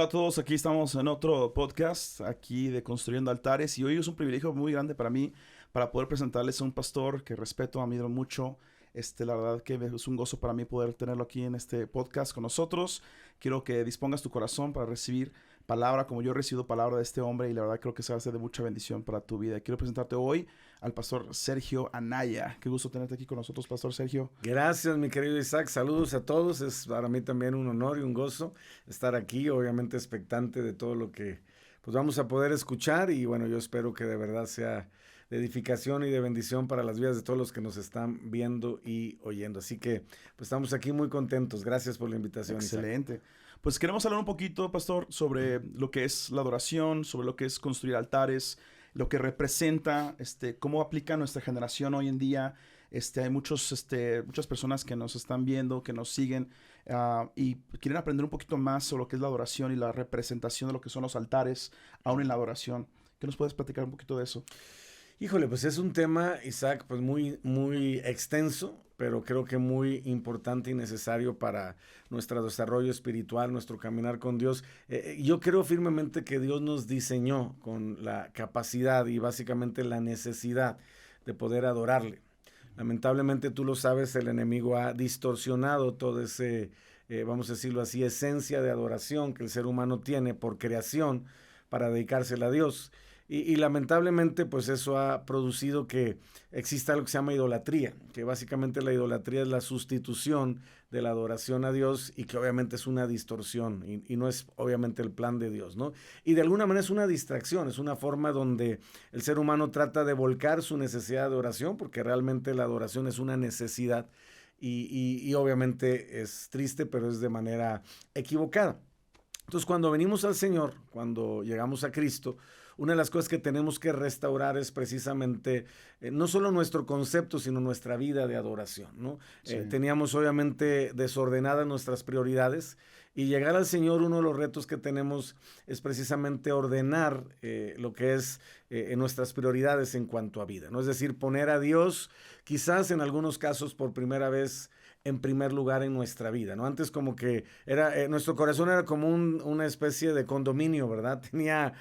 Hola a todos, aquí estamos en otro podcast aquí de Construyendo Altares y hoy es un privilegio muy grande para mí para poder presentarles a un pastor que respeto, admiro mucho. La verdad que es un gozo para mí poder tenerlo aquí en este podcast con nosotros. Quiero que dispongas tu corazón para recibir palabra como yo he recibido palabra de este hombre y la verdad creo que se va a ser de mucha bendición para tu vida. Quiero presentarte hoy al pastor Sergio Anaya. Qué gusto tenerte aquí con nosotros, pastor Sergio. Gracias, mi querido Isaac. Saludos a todos. Es para mí también un honor y un gozo estar aquí, obviamente expectante de todo lo que pues vamos a poder escuchar y bueno, yo espero que de verdad sea de edificación y de bendición para las vidas de todos los que nos están viendo y oyendo. Así que pues estamos aquí muy contentos. Gracias por la invitación, Isaac. Excelente. Pues queremos hablar un poquito, pastor, sobre lo que es la adoración, sobre lo que es construir altares, lo que representa, cómo aplica nuestra generación hoy en día. Hay muchas personas que nos están viendo, que nos siguen y quieren aprender un poquito más sobre lo que es la adoración y la representación de lo que son los altares, aún en la adoración. ¿Qué nos puedes platicar un poquito de eso? Híjole, pues es un tema, Isaac, pues muy extenso, pero creo que muy importante y necesario para nuestro desarrollo espiritual, nuestro caminar con Dios. Yo creo firmemente que Dios nos diseñó con la capacidad y básicamente la necesidad de poder adorarle. Lamentablemente, tú lo sabes, el enemigo ha distorsionado todo ese, vamos a decirlo así, esencia de adoración que el ser humano tiene por creación para dedicársela a Dios. Y lamentablemente, pues eso ha producido que exista algo que se llama idolatría, que básicamente la idolatría es la sustitución de la adoración a Dios y que obviamente es una distorsión y no es obviamente el plan de Dios, ¿no? Y de alguna manera es una distracción, es una forma donde el ser humano trata de volcar su necesidad de adoración, porque realmente la adoración es una necesidad y obviamente es triste, pero es de manera equivocada. Entonces, cuando venimos al Señor, cuando llegamos a Cristo, una de las cosas que tenemos que restaurar es precisamente no solo nuestro concepto, sino nuestra vida de adoración, ¿no? Sí. Teníamos obviamente desordenadas nuestras prioridades y llegar al Señor, uno de los retos que tenemos es precisamente ordenar lo que es nuestras prioridades en cuanto a vida, ¿no? Es decir, poner a Dios quizás en algunos casos por primera vez en primer lugar en nuestra vida, ¿no? Antes como que era, nuestro corazón era como una especie de condominio, ¿verdad? Tenía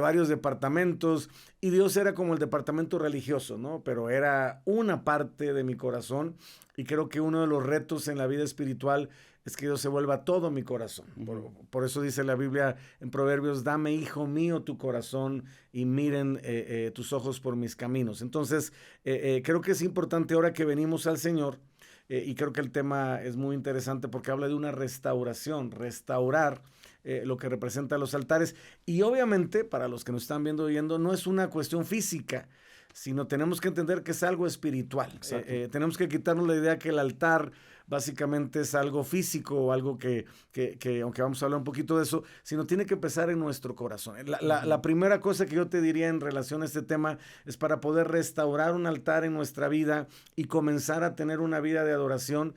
varios departamentos y Dios era como el departamento religioso, ¿no? Pero era una parte de mi corazón y creo que uno de los retos en la vida espiritual es que Dios se vuelva todo mi corazón. Por eso dice la Biblia en Proverbios, dame, hijo mío, tu corazón y miren tus ojos por mis caminos. Entonces, creo que es importante ahora que venimos al Señor, y creo que el tema es muy interesante porque habla de una restauración, restaurar lo que representa los altares. Y obviamente, para los que nos están viendo y oyendo, no es una cuestión física, sino tenemos que entender que es algo espiritual. Tenemos que quitarnos la idea que el altar básicamente es algo físico o algo que, aunque vamos a hablar un poquito de eso, sino tiene que empezar en nuestro corazón. La primera cosa que yo te diría en relación a este tema es para poder restaurar un altar en nuestra vida y comenzar a tener una vida de adoración,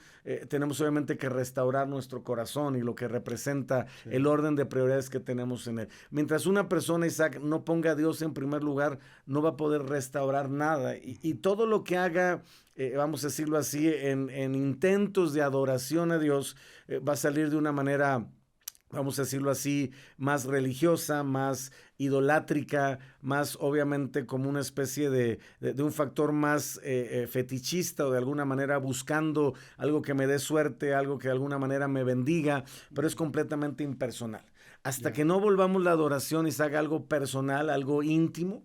tenemos obviamente que restaurar nuestro corazón y lo que representa el orden de prioridades que tenemos en él. Mientras una persona, Isaac, no ponga a Dios en primer lugar, no va a poder restaurar nada y todo lo que haga, vamos a decirlo así, en intentos de adoración a Dios, va a salir de una manera, vamos a decirlo así, más religiosa, más idolátrica, más obviamente como una especie de un factor más fetichista o de alguna manera buscando algo que me dé suerte, algo que de alguna manera me bendiga, pero es completamente impersonal. Hasta que no volvamos la adoración y se haga algo personal, algo íntimo,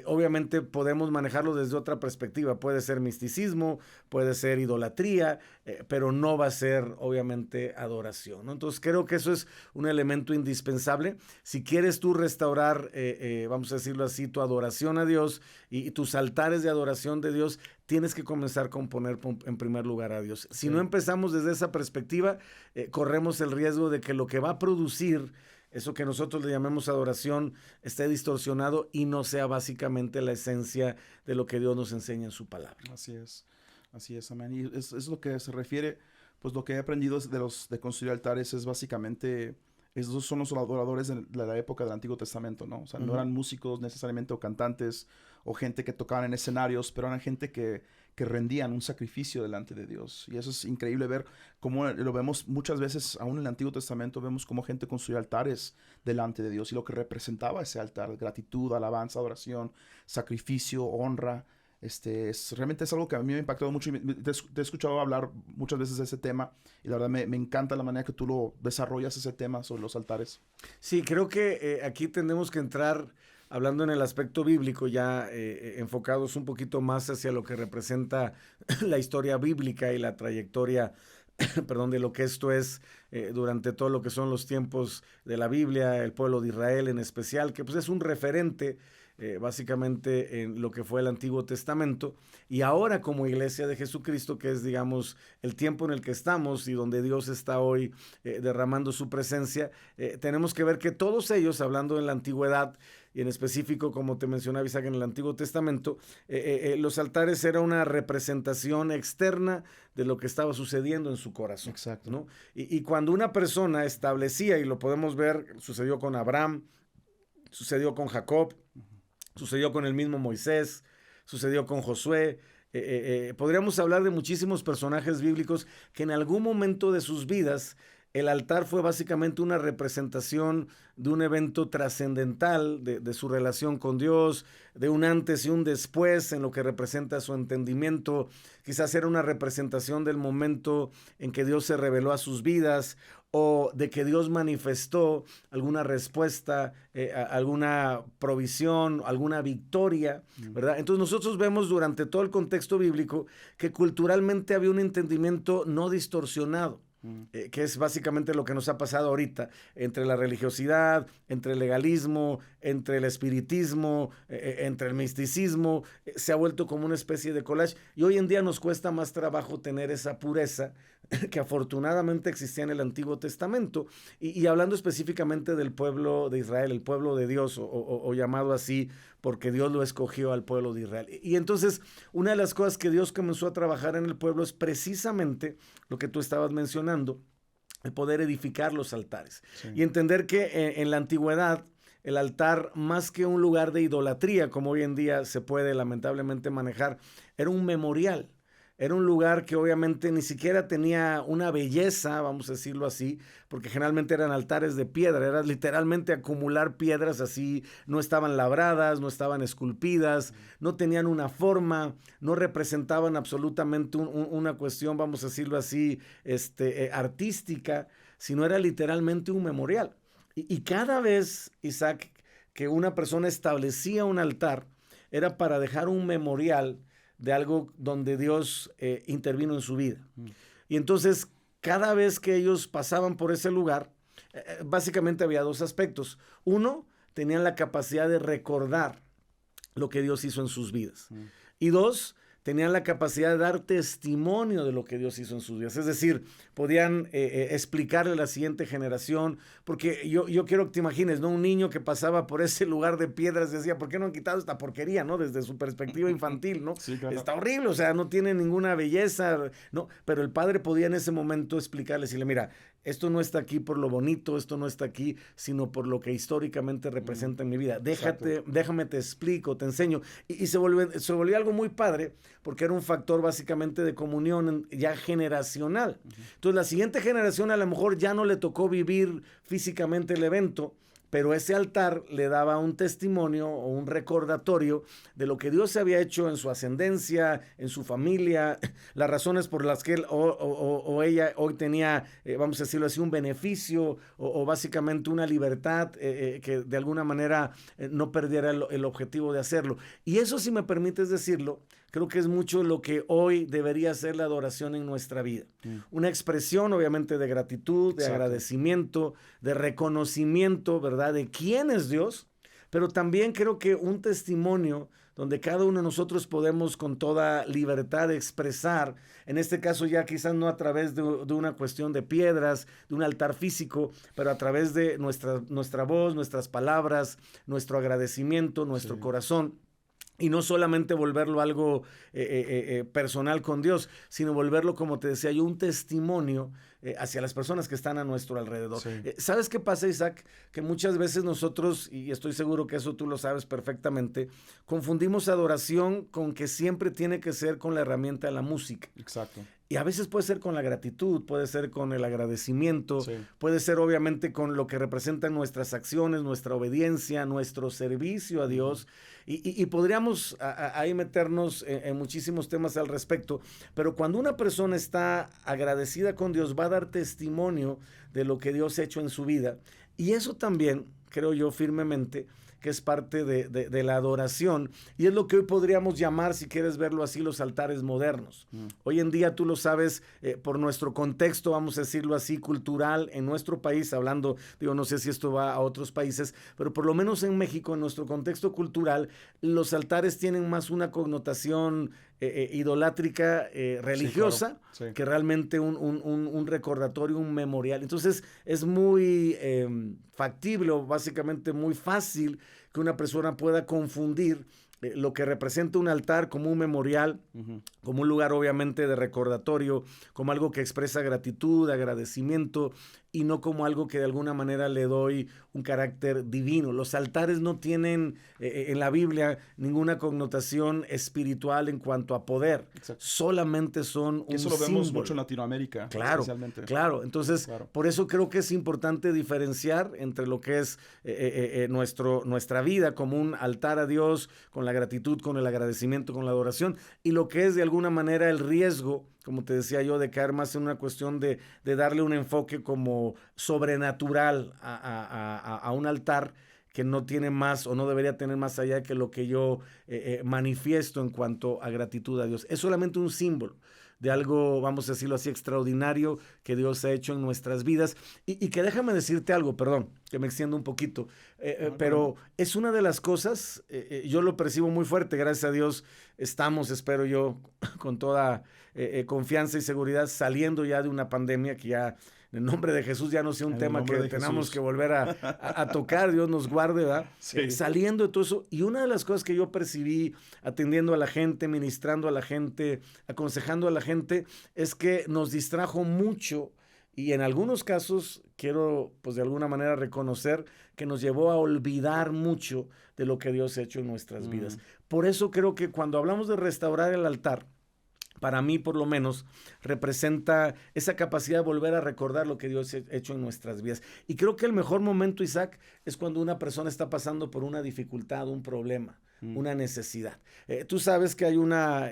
obviamente podemos manejarlo desde otra perspectiva. Puede ser misticismo, puede ser idolatría, pero no va a ser obviamente adoración, ¿no? Entonces creo que eso es un elemento indispensable. Si quieres tú restaurar, vamos a decirlo así, tu adoración a Dios y tus altares de adoración de Dios, tienes que comenzar con poner en primer lugar a Dios. Si no empezamos desde esa perspectiva, corremos el riesgo de que lo que va a producir eso que nosotros le llamemos adoración esté distorsionado y no sea básicamente la esencia de lo que Dios nos enseña en su palabra. Así es, amén. Y es lo que se refiere, pues lo que he aprendido de construir altares es básicamente esos son los adoradores de la época del Antiguo Testamento, ¿no? O sea, no eran músicos necesariamente o cantantes o gente que tocaban en escenarios, pero eran gente que rendían un sacrificio delante de Dios. Y eso es increíble ver cómo lo vemos muchas veces, aún en el Antiguo Testamento, vemos cómo gente construía altares delante de Dios y lo que representaba ese altar: gratitud, alabanza, adoración, sacrificio, honra. Realmente es algo que a mí me ha impactado mucho y te he escuchado hablar muchas veces de ese tema y la verdad me encanta la manera que tú lo desarrollas, ese tema sobre los altares. Sí, creo que aquí tenemos que entrar hablando en el aspecto bíblico, ya enfocados un poquito más hacia lo que representa la historia bíblica y la trayectoria, perdón, de lo que esto es durante todo lo que son los tiempos de la Biblia, el pueblo de Israel en especial, que pues es un referente básicamente en lo que fue el Antiguo Testamento, y ahora como Iglesia de Jesucristo, que es, digamos, el tiempo en el que estamos y donde Dios está hoy derramando su presencia, tenemos que ver que todos ellos, hablando en la antigüedad, y en específico, como te mencionaba Isaac, en el Antiguo Testamento, los altares era una representación externa de lo que estaba sucediendo en su corazón. Exacto. ¿No? Y cuando una persona establecía, y lo podemos ver, sucedió con Abraham, sucedió con Jacob, sucedió con el mismo Moisés, sucedió con Josué. Podríamos hablar de muchísimos personajes bíblicos que en algún momento de sus vidas el altar fue básicamente una representación de un evento trascendental de su relación con Dios, de un antes y un después en lo que representa su entendimiento. Quizás era una representación del momento en que Dios se reveló a sus vidas, o de que Dios manifestó alguna respuesta, alguna provisión, alguna victoria, ¿verdad? Entonces nosotros vemos durante todo el contexto bíblico que culturalmente había un entendimiento no distorsionado. Que es básicamente lo que nos ha pasado ahorita, entre la religiosidad, entre el legalismo, entre el espiritismo, entre el misticismo, se ha vuelto como una especie de collage, y hoy en día nos cuesta más trabajo tener esa pureza que afortunadamente existía en el Antiguo Testamento, y hablando específicamente del pueblo de Israel, el pueblo de Dios, o llamado así porque Dios lo escogió al pueblo de Israel. Y entonces, una de las cosas que Dios comenzó a trabajar en el pueblo es precisamente lo que tú estabas mencionando, el poder edificar los altares. Sí. Y entender que en la antigüedad, el altar, más que un lugar de idolatría, como hoy en día se puede lamentablemente manejar, era un memorial. Era un lugar que obviamente ni siquiera tenía una belleza, vamos a decirlo así, porque generalmente eran altares de piedra, era literalmente acumular piedras así, no estaban labradas, no estaban esculpidas, no tenían una forma, no representaban absolutamente una cuestión, vamos a decirlo así, artística, sino era literalmente un memorial. Y cada vez, Isaac, que una persona establecía un altar, era para dejar un memorial de algo donde Dios intervino en su vida. Y entonces, cada vez que ellos pasaban por ese lugar, básicamente había dos aspectos. Uno, tenían la capacidad de recordar lo que Dios hizo en sus vidas. Y dos, tenían la capacidad de dar testimonio de lo que Dios hizo en sus vidas. Es decir, podían explicarle a la siguiente generación, porque yo quiero que te imagines, ¿no? Un niño que pasaba por ese lugar de piedras decía, ¿por qué no han quitado esta porquería, ¿no? Desde su perspectiva infantil, ¿no? Sí, claro. Está horrible, o sea, no tiene ninguna belleza, ¿no? Pero el padre podía en ese momento explicarle, decirle, mira, esto no está aquí por lo bonito, esto no está aquí, sino por lo que históricamente representa en mi vida. Déjame te explico, te enseño. Y se volvió algo muy padre, porque era un factor básicamente de comunión ya generacional. Entonces la siguiente generación a lo mejor ya no le tocó vivir físicamente el evento, pero ese altar le daba un testimonio o un recordatorio de lo que Dios había hecho en su ascendencia, en su familia, las razones por las que él o ella hoy tenía, vamos a decirlo así, un beneficio o básicamente una libertad que de alguna manera no perdiera el objetivo de hacerlo. Y eso, si me permites decirlo, creo que es mucho lo que hoy debería ser la adoración en nuestra vida. Una expresión, obviamente, de gratitud, de agradecimiento, de reconocimiento, ¿verdad?, de quién es Dios, pero también creo que un testimonio donde cada uno de nosotros podemos con toda libertad expresar, en este caso ya quizás no a través de una cuestión de piedras, de un altar físico, pero a través de nuestra voz, nuestras palabras, nuestro agradecimiento, nuestro corazón. Y no solamente volverlo algo personal con Dios, sino volverlo, como te decía yo, un testimonio hacia las personas que están a nuestro alrededor. Sí. ¿Sabes qué pasa, Isaac? Que muchas veces nosotros, y estoy seguro que eso tú lo sabes perfectamente, confundimos adoración con que siempre tiene que ser con la herramienta de la música. Exacto. Y a veces puede ser con la gratitud, puede ser con el agradecimiento, Sí. puede ser obviamente con lo que representan nuestras acciones, nuestra obediencia, nuestro servicio a Dios. Y podríamos ahí meternos en muchísimos temas al respecto. Pero cuando una persona está agradecida con Dios, va a dar testimonio de lo que Dios ha hecho en su vida. Y eso también, creo yo firmemente, que es parte de la adoración, y es lo que hoy podríamos llamar, si quieres verlo así, los altares modernos. Hoy en día, tú lo sabes, por nuestro contexto, vamos a decirlo así, cultural, en nuestro país, hablando, digo, no sé si esto va a otros países, pero por lo menos en México, en nuestro contexto cultural, los altares tienen más una connotación idolátrica, religiosa, sí, claro. Sí. que realmente un recordatorio, un memorial. Entonces, es muy factible, o básicamente muy fácil, que una persona pueda confundir lo que representa un altar como un memorial, como un lugar obviamente de recordatorio, como algo que expresa gratitud, agradecimiento, y no como algo que de alguna manera le doy un carácter divino. Los altares no tienen en la Biblia ninguna connotación espiritual en cuanto a poder. Exacto. Solamente son un Eso lo vemos símbolo. mucho en Latinoamérica, claro, especialmente. Claro, entonces por eso creo que es importante diferenciar entre lo que es nuestra vida como un altar a Dios, con la gratitud, con el agradecimiento, con la adoración, y lo que es de alguna manera el riesgo, como te decía yo, de caer más en una cuestión de darle un enfoque como sobrenatural a un altar que no tiene más o no debería tener más allá que lo que yo manifiesto en cuanto a gratitud a Dios. Es solamente un símbolo de algo, vamos a decirlo así, extraordinario que Dios ha hecho en nuestras vidas. Y que déjame decirte algo, perdón, que me extiendo un poquito, pero es una de las cosas, yo lo percibo muy fuerte, gracias a Dios estamos, espero yo, con toda confianza y seguridad, saliendo ya de una pandemia que ya, en el nombre de Jesús, ya no sea un tema que tenemos que volver a tocar, Dios nos guarde, ¿verdad? Sí. Saliendo de todo eso, y una de las cosas que yo percibí atendiendo a la gente, ministrando a la gente, aconsejando a la gente, es que nos distrajo mucho, y en algunos casos quiero, pues de alguna manera reconocer que nos llevó a olvidar mucho de lo que Dios ha hecho en nuestras vidas. Por eso creo que cuando hablamos de restaurar el altar, para mí, por lo menos, representa esa capacidad de volver a recordar lo que Dios ha hecho en nuestras vidas. Y creo que el mejor momento, Isaac, es cuando una persona está pasando por una dificultad, un problema, una necesidad. Tú sabes que hay una,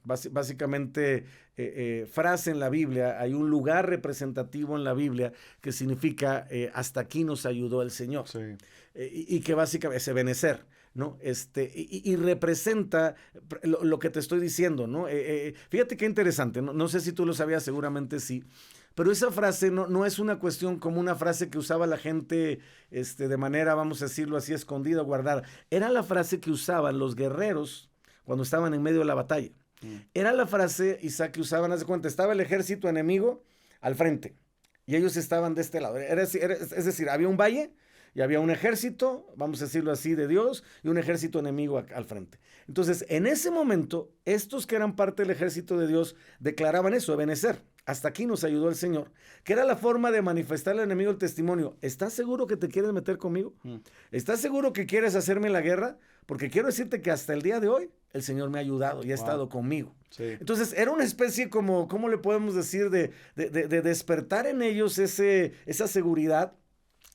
básicamente, frase en la Biblia, hay un lugar representativo en la Biblia que significa hasta aquí nos ayudó el Señor. Sí. Y que básicamente es Ebenezer, ¿no? Y representa lo que te estoy diciendo, ¿no? Fíjate qué interesante, no sé si tú lo sabías, seguramente sí, pero esa frase no es una cuestión como una frase que usaba la gente de manera, vamos a decirlo así, escondida, guardada. Era la frase que usaban los guerreros cuando estaban en medio de la batalla. Era la frase, Isaac, que usaban, haz de cuenta, estaba el ejército enemigo al frente y ellos estaban de este lado. Es decir, había un valle y había un ejército, vamos a decirlo así, de Dios, y un ejército enemigo al frente. Entonces, en ese momento, estos que eran parte del ejército de Dios declaraban eso, Ebenezer, hasta aquí nos ayudó el Señor, que era la forma de manifestar al enemigo el testimonio. ¿Estás seguro que te quieres meter conmigo? ¿Estás seguro que quieres hacerme la guerra? Porque quiero decirte que hasta el día de hoy, el Señor me ha ayudado y ha estado conmigo. Sí. Entonces, era una especie como, ¿cómo le podemos decir? De despertar en ellos esa seguridad,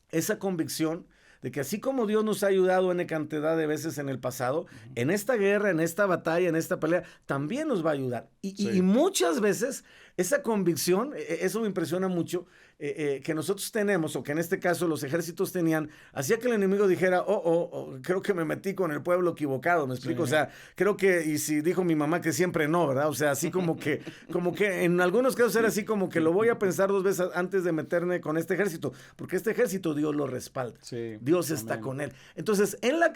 esa convicción de que así como Dios nos ha ayudado en cantidad de veces en el pasado, en esta guerra, en esta batalla, en esta pelea, también nos va a ayudar. Y muchas veces esa convicción, eso me impresiona mucho, que nosotros tenemos, o que en este caso los ejércitos tenían, hacía que el enemigo dijera, creo que me metí con el pueblo equivocado, ¿me explico? Sí. O sea, creo que, y si dijo mi mamá que siempre no, ¿verdad? O sea, así como que en algunos casos era así como que lo voy a pensar 2 veces antes de meterme con este ejército, porque este ejército Dios lo respalda. Sí. Dios está con él. Entonces, en la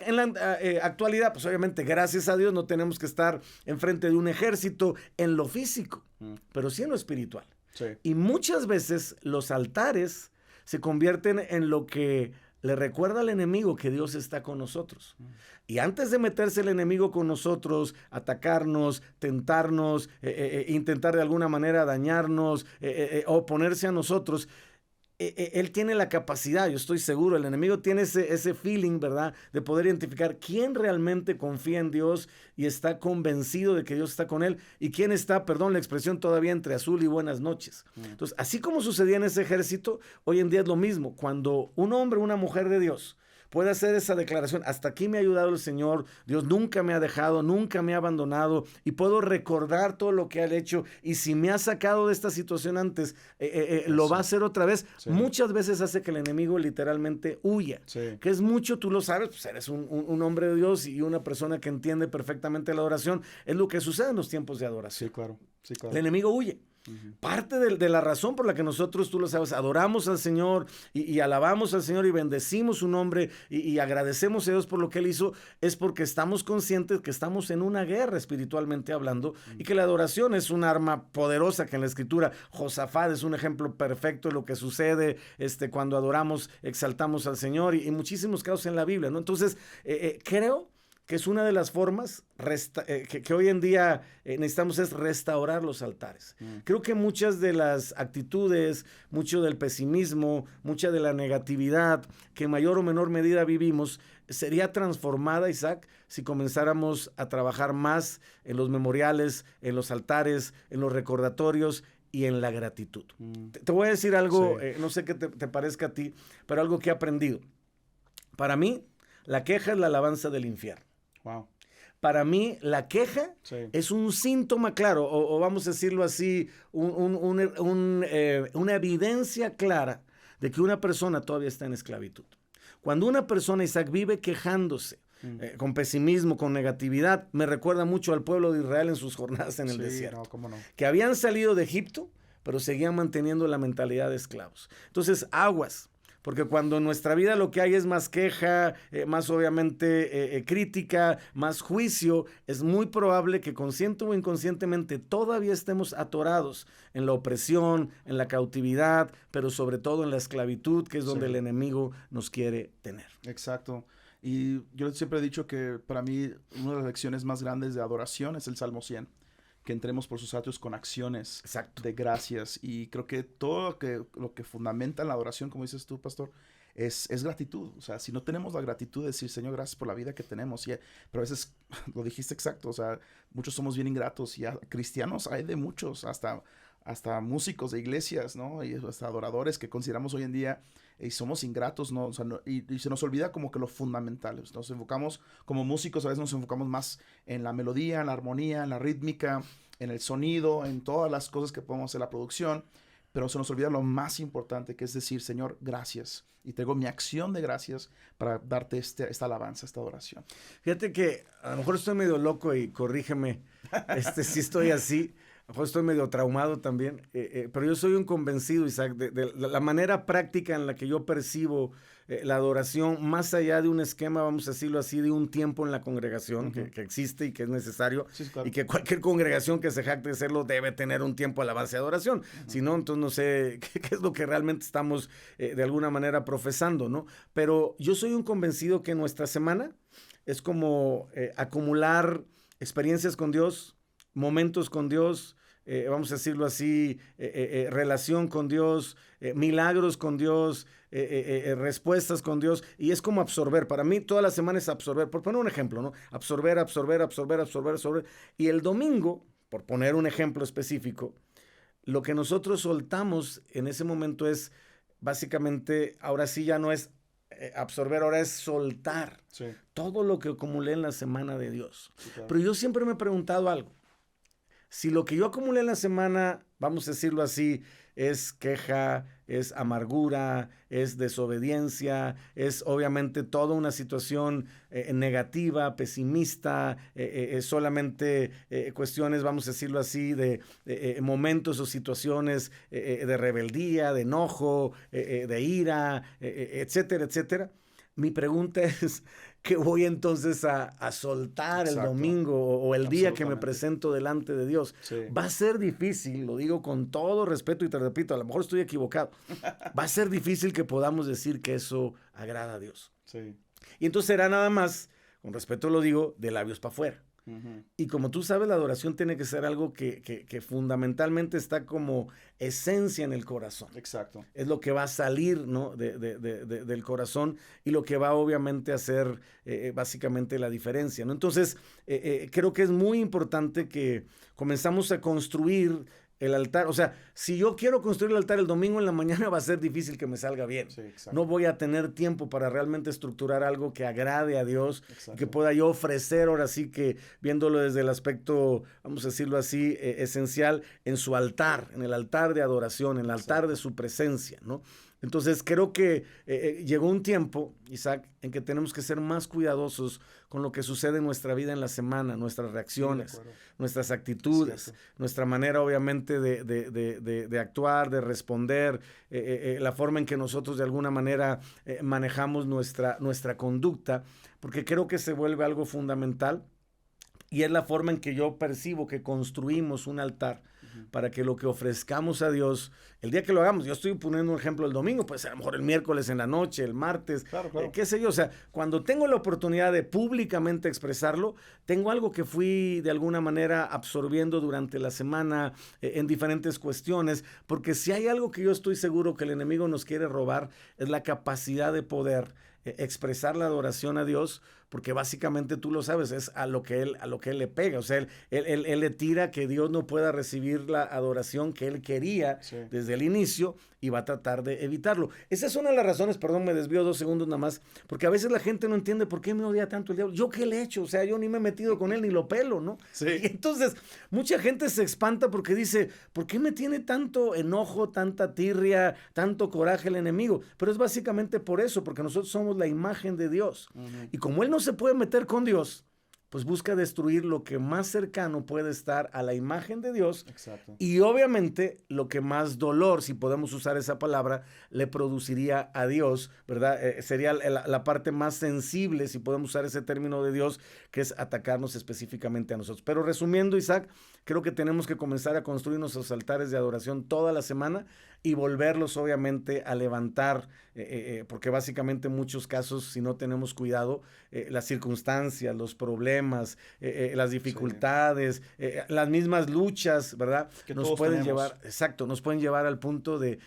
actualidad, pues obviamente, gracias a Dios, no tenemos que estar enfrente de un ejército en lo físico, pero sí en lo espiritual. Sí. Y muchas veces los altares se convierten en lo que le recuerda al enemigo que Dios está con nosotros. Y antes de meterse el enemigo con nosotros, atacarnos, tentarnos, intentar de alguna manera dañarnos, oponerse a nosotros, él tiene la capacidad, yo estoy seguro, el enemigo tiene ese feeling, ¿verdad? De poder identificar quién realmente confía en Dios y está convencido de que Dios está con él y quién está, perdón la expresión, todavía entre azul y buenas noches. Entonces, así como sucedía en ese ejército, hoy en día es lo mismo. Cuando un hombre o una mujer de Dios puede hacer esa declaración, hasta aquí me ha ayudado el Señor, Dios nunca me ha dejado, nunca me ha abandonado, y puedo recordar todo lo que ha hecho, y si me ha sacado de esta situación antes, lo va a hacer otra vez. Sí. Muchas veces hace que el enemigo literalmente huya, sí. Que es mucho, tú lo sabes, pues eres un hombre de Dios y una persona que entiende perfectamente la adoración, es lo que sucede en los tiempos de adoración. Sí, claro. Sí, claro. El enemigo huye. Parte de la razón por la que nosotros, tú lo sabes, adoramos al Señor y alabamos al Señor y bendecimos su nombre y agradecemos a Dios por lo que Él hizo, es porque estamos conscientes que estamos en una guerra espiritualmente hablando y que la adoración es un arma poderosa que en la Escritura, Josafat es un ejemplo perfecto de lo que sucede cuando adoramos, exaltamos al Señor y muchísimos casos en la Biblia, ¿no? Entonces, creo que es una de las formas que hoy en día necesitamos es restaurar los altares. Creo que muchas de las actitudes, mucho del pesimismo, mucha de la negatividad que en mayor o menor medida vivimos, sería transformada, Isaac, si comenzáramos a trabajar más en los memoriales, en los altares, en los recordatorios y en la gratitud. Te voy a decir algo, sí. No sé qué te parezca a ti, pero algo que he aprendido. Para mí, la queja es la alabanza del infierno. Wow. Para mí, la queja es un síntoma claro, o vamos a decirlo así, una evidencia clara de que una persona todavía está en esclavitud. Cuando una persona, Isaac, vive quejándose, con pesimismo, con negatividad, me recuerda mucho al pueblo de Israel en sus jornadas en el desierto. No, ¿cómo no? Que habían salido de Egipto, pero seguían manteniendo la mentalidad de esclavos. Entonces, aguas. Porque cuando en nuestra vida lo que hay es más queja, más obviamente crítica, más juicio, es muy probable que consciente o inconscientemente todavía estemos atorados en la opresión, en la cautividad, pero sobre todo en la esclavitud, que es donde el enemigo nos quiere tener. Exacto. Y yo siempre he dicho que para mí una de las lecciones más grandes de adoración es el Salmo 100. Que entremos por sus atrios con acciones Exacto. De gracias. Y creo que todo lo que fundamenta la adoración, como dices tú, pastor, es gratitud. O sea, si no tenemos la gratitud de decir, Señor, gracias por la vida que tenemos. Pero a veces, lo dijiste exacto, o sea, muchos somos bien ingratos. Y cristianos hay de muchos, hasta músicos de iglesias, ¿no? Y hasta adoradores que consideramos hoy en día y somos ingratos, ¿no? O sea, y se nos olvida como que lo fundamental. Nos enfocamos, como músicos, a veces nos enfocamos más en la melodía, en la armonía, en la rítmica, en el sonido, en todas las cosas que podemos hacer en la producción, pero se nos olvida lo más importante, que es decir, Señor, gracias. Y tengo mi acción de gracias para darte esta alabanza, esta adoración. Fíjate que a lo mejor estoy medio loco y corrígeme si estoy así. A lo mejor estoy medio traumado también, pero yo soy un convencido, Isaac, de la manera práctica en la que yo percibo la adoración, más allá de un esquema, vamos a decirlo así, de un tiempo en la congregación que existe y que es necesario, claro. Y que cualquier congregación que se jacte de serlo debe tener un tiempo de alabanza y adoración. Si no, entonces no sé qué es lo que realmente estamos de alguna manera profesando, ¿no? Pero yo soy un convencido que nuestra semana es como acumular experiencias con Dios, momentos con Dios, vamos a decirlo así, relación con Dios, milagros con Dios, respuestas con Dios, y es como absorber. Para mí toda la semana es absorber, por poner un ejemplo, ¿no? Absorber, y el domingo, por poner un ejemplo específico, lo que nosotros soltamos en ese momento es básicamente, ahora sí ya no es absorber, ahora es soltar todo lo que acumulé en la semana de Dios. Claro. Pero yo siempre me he preguntado algo. Si lo que yo acumulé en la semana, vamos a decirlo así, es queja, es amargura, es desobediencia, es obviamente toda una situación negativa, pesimista, solamente cuestiones, vamos a decirlo así, de momentos o situaciones de rebeldía, de enojo, de ira, etcétera, etcétera. Mi pregunta es, ¿qué voy entonces a soltar el domingo o el día que me presento delante de Dios? Sí. Va a ser difícil, lo digo con todo respeto y te repito, a lo mejor estoy equivocado. Va a ser difícil que podamos decir que eso agrada a Dios. Sí. Y entonces será nada más, con respeto lo digo, de labios para afuera. Uh-huh. Y como tú sabes, la adoración tiene que ser algo que fundamentalmente está como esencia en el corazón. Exacto. Es lo que va a salir, ¿no? del corazón y lo que va obviamente a hacer básicamente la diferencia, ¿no? Entonces, creo que es muy importante que comenzamos a construir el altar. O sea, si yo quiero construir el altar el domingo en la mañana, va a ser difícil que me salga bien. Sí, no voy a tener tiempo para realmente estructurar algo que agrade a Dios, que pueda yo ofrecer, ahora sí que viéndolo desde el aspecto, vamos a decirlo así, esencial, en su altar, en el altar de adoración, en el altar de su presencia, ¿no? Entonces creo que llegó un tiempo, Isaac, en que tenemos que ser más cuidadosos con lo que sucede en nuestra vida en la semana, nuestras reacciones, nuestras actitudes, nuestra manera obviamente de actuar, de responder, la forma en que nosotros de alguna manera manejamos nuestra conducta, porque creo que se vuelve algo fundamental y es la forma en que yo percibo que construimos un altar para que lo que ofrezcamos a Dios, el día que lo hagamos, yo estoy poniendo un ejemplo el domingo, pues a lo mejor el miércoles en la noche, el martes, claro. Qué sé yo, o sea, cuando tengo la oportunidad de públicamente expresarlo, tengo algo que fui de alguna manera absorbiendo durante la semana en diferentes cuestiones, porque si hay algo que yo estoy seguro que el enemigo nos quiere robar, es la capacidad de poder expresar la adoración a Dios, porque básicamente tú lo sabes, es a lo que él le pega, o sea, él le tira que Dios no pueda recibir la adoración que él quería desde el inicio y va a tratar de evitarlo. Esa es una de las razones, perdón, me desvío 2 segundos nada más, porque a veces la gente no entiende por qué me odia tanto el diablo. ¿Yo qué le he hecho? O sea, yo ni me he metido con él, ni lo pelo, ¿no? Sí. Y entonces, mucha gente se espanta porque dice, ¿por qué me tiene tanto enojo, tanta tirria, tanto coraje el enemigo? Pero es básicamente por eso, porque nosotros somos la imagen de Dios. Uh-huh. Y como él no se puede meter con Dios, pues busca destruir lo que más cercano puede estar a la imagen de Dios. Exacto. Y obviamente lo que más dolor, si podemos usar esa palabra, le produciría a Dios, ¿verdad? Sería la parte más sensible, si podemos usar ese término de Dios, que es atacarnos específicamente a nosotros. Pero resumiendo, Isaac, creo que tenemos que comenzar a construir nuestros altares de adoración toda la semana y volverlos obviamente a levantar, porque básicamente en muchos casos, si no tenemos cuidado, las circunstancias, los problemas, las dificultades, las mismas luchas, ¿verdad? Que nos pueden llevar, exacto, nos pueden llevar al punto de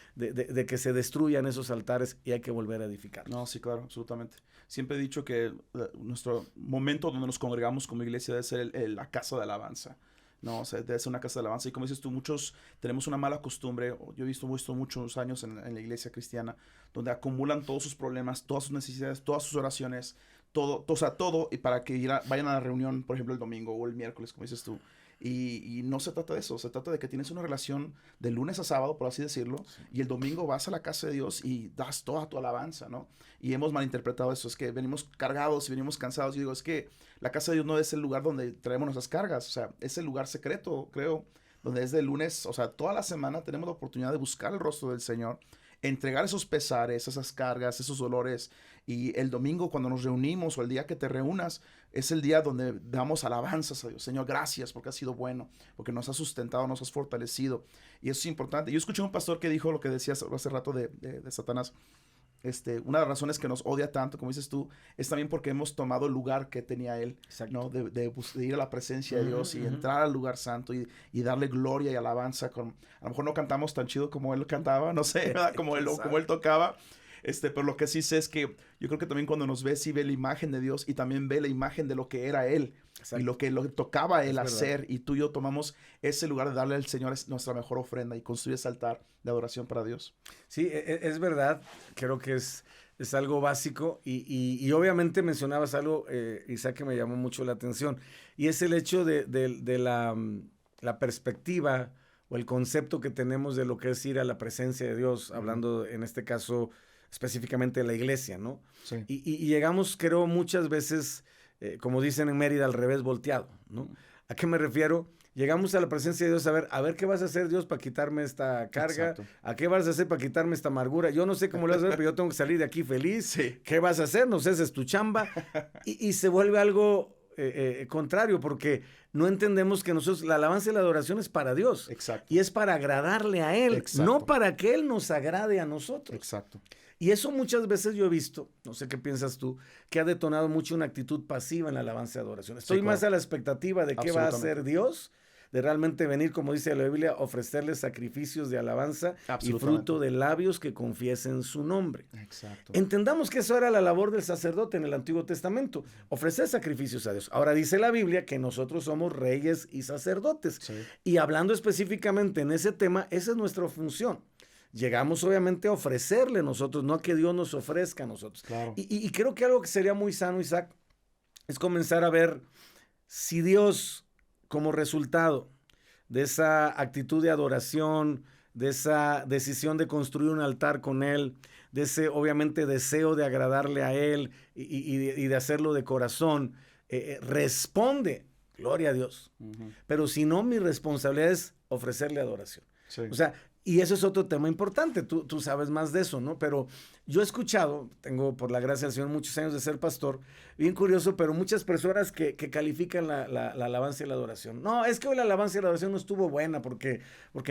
que se destruyan esos altares y hay que volver a edificar. No, sí, claro, absolutamente. Siempre he dicho que nuestro momento donde nos congregamos como iglesia debe ser la casa de alabanza. No, o sea, debe ser una casa de alabanza. Y como dices tú, muchos tenemos una mala costumbre. Yo he visto muchos años en la iglesia cristiana, donde acumulan todos sus problemas, todas sus necesidades, todas sus oraciones, todo, y para que vayan a la reunión, por ejemplo, el domingo o el miércoles, como dices tú. Y no se trata de eso, se trata de que tienes una relación de lunes a sábado, por así decirlo, y el domingo vas a la casa de Dios y das toda tu alabanza, ¿no? Y hemos malinterpretado eso, es que venimos cargados y venimos cansados. Yo digo, es que la casa de Dios no es el lugar donde traemos nuestras cargas, o sea, es el lugar secreto, creo, donde es de lunes, o sea, toda la semana tenemos la oportunidad de buscar el rostro del Señor, entregar esos pesares, esas cargas, esos dolores. Y el domingo cuando nos reunimos o el día que te reúnas, es el día donde damos alabanzas a Dios. Señor, gracias porque has sido bueno, porque nos has sustentado, nos has fortalecido. Y eso es importante. Yo escuché a un pastor que dijo lo que decías hace rato de Satanás. Una de las razones que nos odia tanto, como dices tú, es también porque hemos tomado el lugar que tenía él, ¿no? De ir a la presencia de Dios y entrar al lugar santo y darle gloria y alabanza. A lo mejor no cantamos tan chido como él cantaba, no sé, ¿verdad? como él tocaba. Pero lo que sí sé es que yo creo que también cuando nos ve, sí ve la imagen de Dios y también ve la imagen de lo que era Él. Exacto. Y lo que tocaba a Él hacer. Y tú y yo tomamos ese lugar de darle al Señor nuestra mejor ofrenda y construir ese altar de adoración para Dios. Sí, es verdad. Creo que es algo básico y obviamente mencionabas algo, Isaac, que me llamó mucho la atención. Y es el hecho de la perspectiva o el concepto que tenemos de lo que es ir a la presencia de Dios, hablando en este caso específicamente de la iglesia, ¿no? Sí. Y llegamos, creo, muchas veces, como dicen en Mérida, al revés volteado, ¿no? ¿A qué me refiero? Llegamos a la presencia de Dios a ver qué vas a hacer, Dios, para quitarme esta carga. Exacto. ¿A qué vas a hacer para quitarme esta amargura? Yo no sé cómo lo vas a hacer, pero yo tengo que salir de aquí feliz. Sí. ¿Qué vas a hacer? No sé, esa es tu chamba. Y se vuelve algo contrario, porque no entendemos que nosotros, la alabanza y la adoración es para Dios. Exacto. Y es para agradarle a Él, Exacto. no para que Él nos agrade a nosotros. Exacto. Y eso muchas veces yo he visto, no sé qué piensas tú, que ha detonado mucho una actitud pasiva en la alabanza y adoración. Estoy más a la expectativa de qué va a hacer Dios, de realmente venir, como dice la Biblia, ofrecerle sacrificios de alabanza y fruto de labios que confiesen su nombre. Exacto. Entendamos que eso era la labor del sacerdote en el Antiguo Testamento, ofrecer sacrificios a Dios. Ahora dice la Biblia que nosotros somos reyes y sacerdotes. Sí. Y hablando específicamente en ese tema, esa es nuestra función. Llegamos obviamente a ofrecerle nosotros, no a que Dios nos ofrezca a nosotros. Claro. Y creo que algo que sería muy sano, Isaac, es comenzar a ver si Dios, como resultado de esa actitud de adoración, de esa decisión de construir un altar con Él, de ese obviamente deseo de agradarle a Él y de hacerlo de corazón, responde, gloria a Dios. Pero si no, mi responsabilidad es ofrecerle adoración. Sí. O sea, y eso es otro tema importante, tú sabes más de eso, ¿no? Pero yo he escuchado, tengo por la gracia del Señor muchos años de ser pastor, bien curioso, pero muchas personas que califican la alabanza y la adoración. No, es que hoy la alabanza y la adoración no estuvo buena porque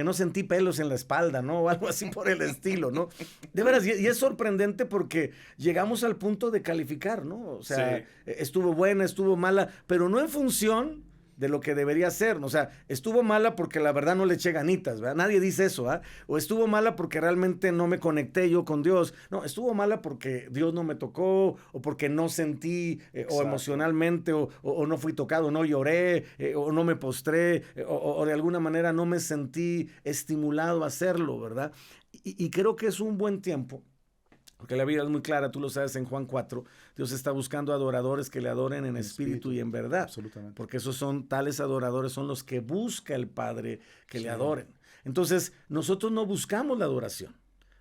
no sentí pelos en la espalda, ¿no? O algo así por el estilo, ¿no? De veras, y es sorprendente porque llegamos al punto de calificar, ¿no? O sea, sí, estuvo buena, estuvo mala, pero no en función de lo que debería ser, o sea, estuvo mala porque la verdad no le eché ganitas, ¿verdad? Nadie dice eso, ¿ah? O estuvo mala porque realmente no me conecté yo con Dios. No, estuvo mala porque Dios no me tocó, o porque no sentí, o emocionalmente, o no fui tocado, no lloré, o no me postré, o de alguna manera no me sentí estimulado a hacerlo, ¿verdad? Y creo que es un buen tiempo, porque la Biblia es muy clara, tú lo sabes en Juan 4, Dios está buscando adoradores que le adoren en espíritu y en verdad. Absolutamente. Porque esos son, tales adoradores son los que busca el Padre que le adoren. Entonces, nosotros no buscamos la adoración.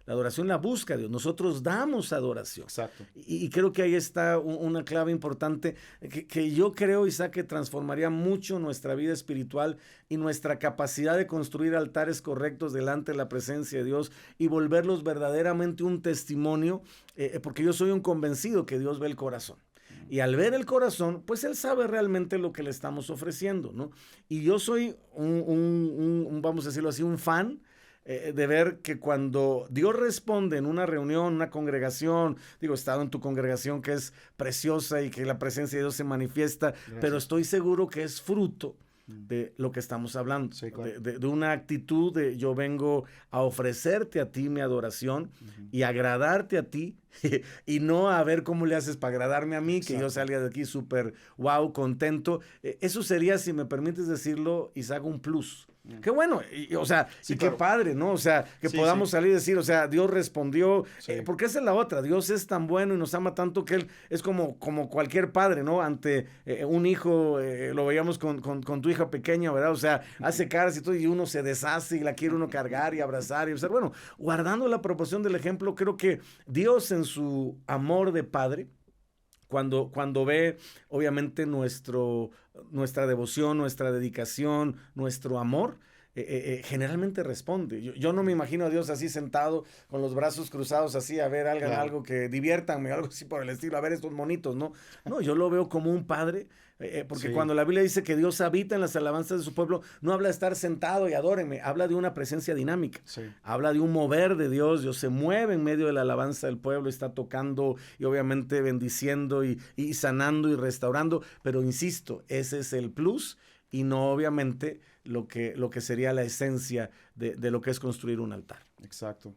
La adoración la busca Dios. Nosotros damos adoración. Exacto. Y creo que ahí está una clave importante que yo creo, Isaac, que transformaría mucho nuestra vida espiritual y nuestra capacidad de construir altares correctos delante de la presencia de Dios y volverlos verdaderamente un testimonio, porque yo soy un convencido que Dios ve el corazón. Y al ver el corazón, pues Él sabe realmente lo que le estamos ofreciendo, ¿no? Y yo soy vamos a decirlo así, un fan de ver que cuando Dios responde en una reunión, una congregación, digo, he estado en tu congregación que es preciosa y que la presencia de Dios se manifiesta, gracias, pero estoy seguro que es fruto de lo que estamos hablando, sí, claro, de una actitud de yo vengo a ofrecerte a ti mi adoración y agradarte a ti y no a ver cómo le haces para agradarme a mí, que yo salga de aquí súper wow, contento. Eso sería, si me permites decirlo, Isaac, un plus. Qué bueno, o sea, sí, y qué claro, padre, ¿no? O sea, que podamos salir y decir, o sea, Dios respondió, porque esa es la otra, Dios es tan bueno y nos ama tanto que Él es como cualquier padre, ¿no? Ante un hijo, lo veíamos con tu hija pequeña, ¿verdad? O sea, hace caras y todo, y uno se deshace y la quiere uno cargar y abrazar y observar. Bueno, guardando la proporción del ejemplo, creo que Dios en su amor de padre, cuando ve, obviamente, nuestra devoción, nuestra dedicación, nuestro amor, generalmente responde. Yo no me imagino a Dios así sentado, con los brazos cruzados así, a ver, hagan algo que diviértanme, algo así por el estilo, a ver estos monitos, ¿no? No, yo lo veo como un padre, porque cuando la Biblia dice que Dios habita en las alabanzas de su pueblo, no habla de estar sentado y adórenme, habla de una presencia dinámica, habla de un mover de Dios. Dios se mueve en medio de la alabanza del pueblo, está tocando y obviamente bendiciendo y sanando y restaurando, pero insisto, ese es el plus y no obviamente lo que sería la esencia de lo que es construir un altar. Exacto.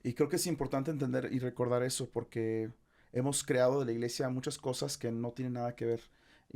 Y creo que es importante entender y recordar eso porque hemos creado de la iglesia muchas cosas que no tienen nada que ver.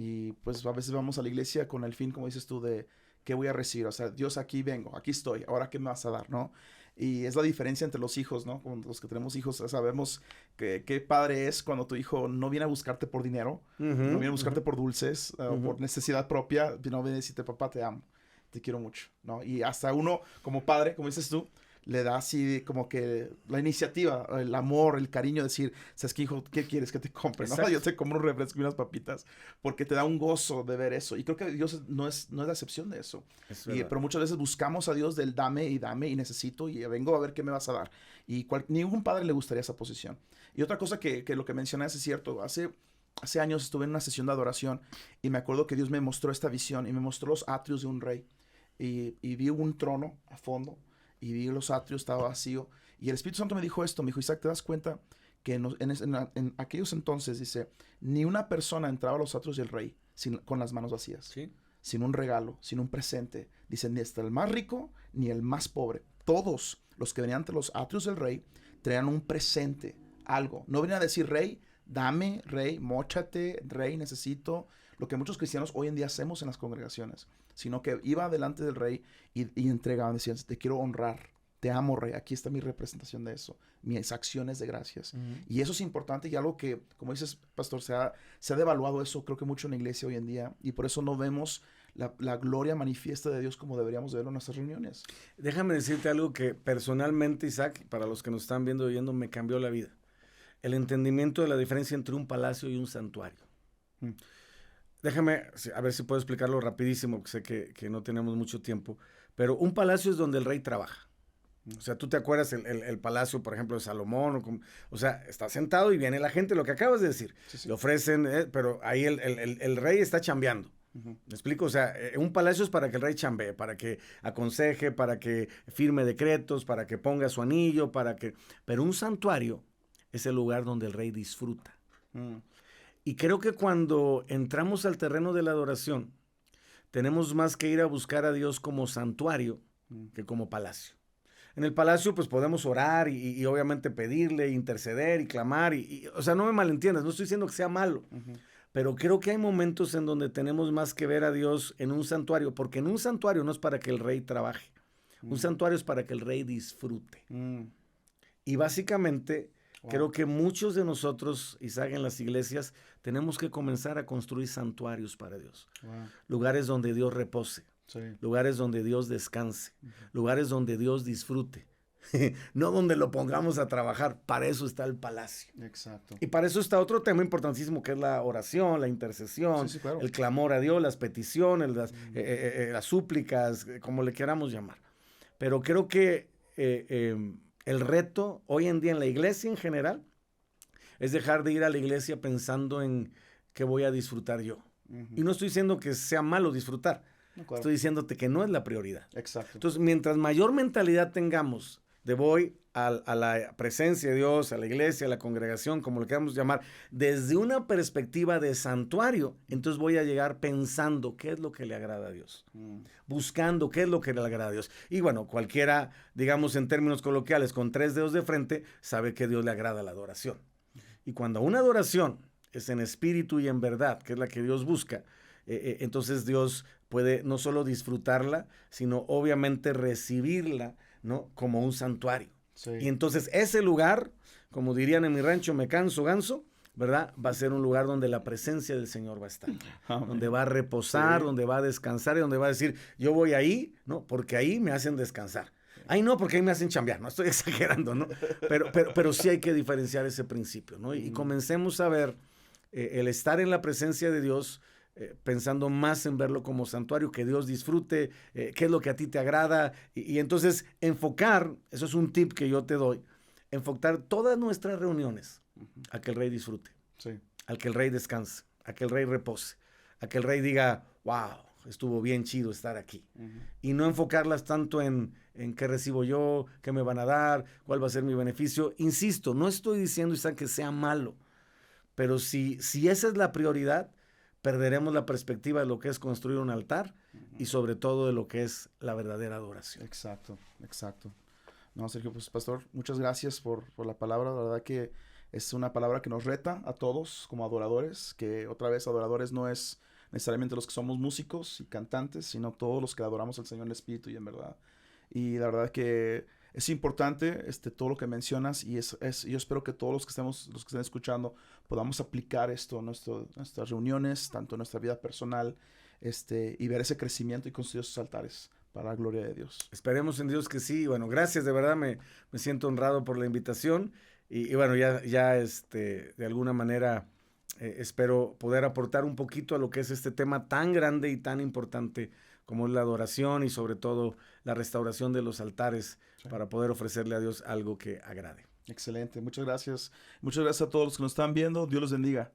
Y pues a veces vamos a la iglesia con el fin, como dices tú, de ¿qué voy a recibir? O sea, Dios, aquí vengo, aquí estoy, ahora ¿qué me vas a dar? ¿No? Y es la diferencia entre los hijos, ¿no? Con los que tenemos hijos, sabemos que qué padre es cuando tu hijo no viene a buscarte por dinero, no viene a buscarte por dulces, o por necesidad propia, no viene a decirte, papá, te amo, te quiero mucho, ¿no? Y hasta uno, como padre, como dices tú, le da así como que la iniciativa, el amor, el cariño, decir, ¿sabes qué, hijo? ¿Qué quieres que te compre? ¿No? Yo te compro un refresco y unas papitas, porque te da un gozo de ver eso. Y creo que Dios no es la excepción de eso. Pero muchas veces buscamos a Dios del dame y necesito y vengo a ver qué me vas a dar. Y ningún padre le gustaría esa posición. Y otra cosa que lo que mencionas es cierto. Hace años estuve en una sesión de adoración y me acuerdo que Dios me mostró esta visión y me mostró los atrios de un rey. Y vi un trono a fondo y vi los atrios, estaba vacío. Y el Espíritu Santo me dijo esto, me dijo, Isaac, ¿te das cuenta que en aquellos entonces, dice, ni una persona entraba a los atrios del rey con las manos vacías? ¿Sí? Sin un regalo, sin un presente. Dicen, ni hasta el más rico ni el más pobre. Todos los que venían ante los atrios del rey traían un presente, algo. No venían a decir, rey, dame, rey, móchate, rey, necesito. Lo que muchos cristianos hoy en día hacemos en las congregaciones. Sino que iba delante del rey y entregaban, decían, te quiero honrar, te amo, rey, aquí está mi representación de eso, mis acciones de gracias. Y eso es importante y algo que, como dices, pastor, se ha devaluado eso, creo que mucho en la iglesia hoy en día, y por eso no vemos la gloria manifiesta de Dios como deberíamos verlo en nuestras reuniones. Déjame decirte algo que personalmente, Isaac, para los que nos están viendo y oyendo, me cambió la vida. El entendimiento de la diferencia entre un palacio y un santuario. Déjame, a ver si puedo explicarlo rapidísimo, porque sé que no tenemos mucho tiempo, pero un palacio es donde el rey trabaja. O sea, tú te acuerdas el palacio, por ejemplo, de Salomón, o sea, está sentado y viene la gente, lo que acabas de decir, le ofrecen, pero ahí el rey está chambeando. ¿Me explico? O sea, un palacio es para que el rey chambee, para que aconseje, para que firme decretos, para que ponga su anillo, pero un santuario es el lugar donde el rey disfruta. Y creo que cuando entramos al terreno de la adoración, tenemos más que ir a buscar a Dios como santuario que como palacio. En el palacio pues podemos orar y obviamente pedirle, interceder y clamar. O sea, no me malentiendas, no estoy diciendo que sea malo. Pero creo que hay momentos en donde tenemos más que ver a Dios en un santuario, porque en un santuario no es para que el rey trabaje. Un santuario es para que el rey disfrute. Y básicamente... Wow. Creo que muchos de nosotros, Isaac, en las iglesias, tenemos que comenzar a construir santuarios para Dios. Wow. Lugares donde Dios repose. Sí. Lugares donde Dios descanse. Lugares donde Dios disfrute. No donde lo pongamos a trabajar. Para eso está el palacio. Exacto. Y para eso está otro tema importantísimo que es la oración, la intercesión, claro. El clamor a Dios, las peticiones, las súplicas, como le queramos llamar. Pero creo que... el reto hoy en día en la iglesia en general es dejar de ir a la iglesia pensando en qué voy a disfrutar yo. Y no estoy diciendo que sea malo disfrutar. Claro. Estoy diciéndote que no es la prioridad. Exacto. Entonces, mientras mayor mentalidad tengamos de voy a la presencia de Dios, a la iglesia, a la congregación, como lo queramos llamar, desde una perspectiva de santuario, entonces voy a llegar pensando qué es lo que le agrada a Dios, buscando qué es lo que le agrada a Dios. Y bueno, cualquiera, digamos en términos coloquiales, con 3 dedos de frente, sabe que a Dios le agrada la adoración. Y cuando una adoración es en espíritu y en verdad, que es la que Dios busca, entonces Dios puede no solo disfrutarla, sino obviamente recibirla, ¿no? Como un santuario. Sí. Y entonces ese lugar, como dirían en mi rancho, me canso ganso, ¿verdad? Va a ser un lugar donde la presencia del Señor va a estar, donde va a reposar, sí. Donde va a descansar y donde va a decir, yo voy ahí, ¿no? Porque ahí me hacen descansar. Ahí no, porque ahí me hacen chambear, no estoy exagerando, ¿no? Pero sí hay que diferenciar ese principio, ¿no? Y comencemos a ver el estar en la presencia de Dios, pensando más en verlo como santuario, que Dios disfrute, qué es lo que a ti te agrada, y entonces enfocar, eso es un tip que yo te doy, enfocar todas nuestras reuniones a que el rey disfrute, sí. A que el rey descanse, a que el rey repose, a que el rey diga, wow, estuvo bien chido estar aquí, y no enfocarlas tanto en qué recibo yo, qué me van a dar, cuál va a ser mi beneficio. Insisto, no estoy diciendo, Isaac, que sea malo, pero si esa es la prioridad, perderemos la perspectiva de lo que es construir un altar y sobre todo de lo que es la verdadera adoración. Exacto. No, Sergio, pues pastor, muchas gracias por la palabra. La verdad que es una palabra que nos reta a todos como adoradores, que otra vez adoradores no es necesariamente los que somos músicos y cantantes, sino todos los que adoramos al Señor en espíritu y en verdad. Y la verdad que es importante todo lo que mencionas y yo espero que todos los que estén escuchando podamos aplicar esto a nuestras reuniones, tanto en nuestra vida personal, y ver ese crecimiento y construir esos altares para la gloria de Dios. Esperemos en Dios que sí. Bueno, gracias, de verdad me siento honrado por la invitación y bueno, ya de alguna manera espero poder aportar un poquito a lo que es este tema tan grande y tan importante como es la adoración y sobre todo la restauración de los altares para poder ofrecerle a Dios algo que agrade. Excelente, muchas gracias. Muchas gracias a todos los que nos están viendo. Dios los bendiga.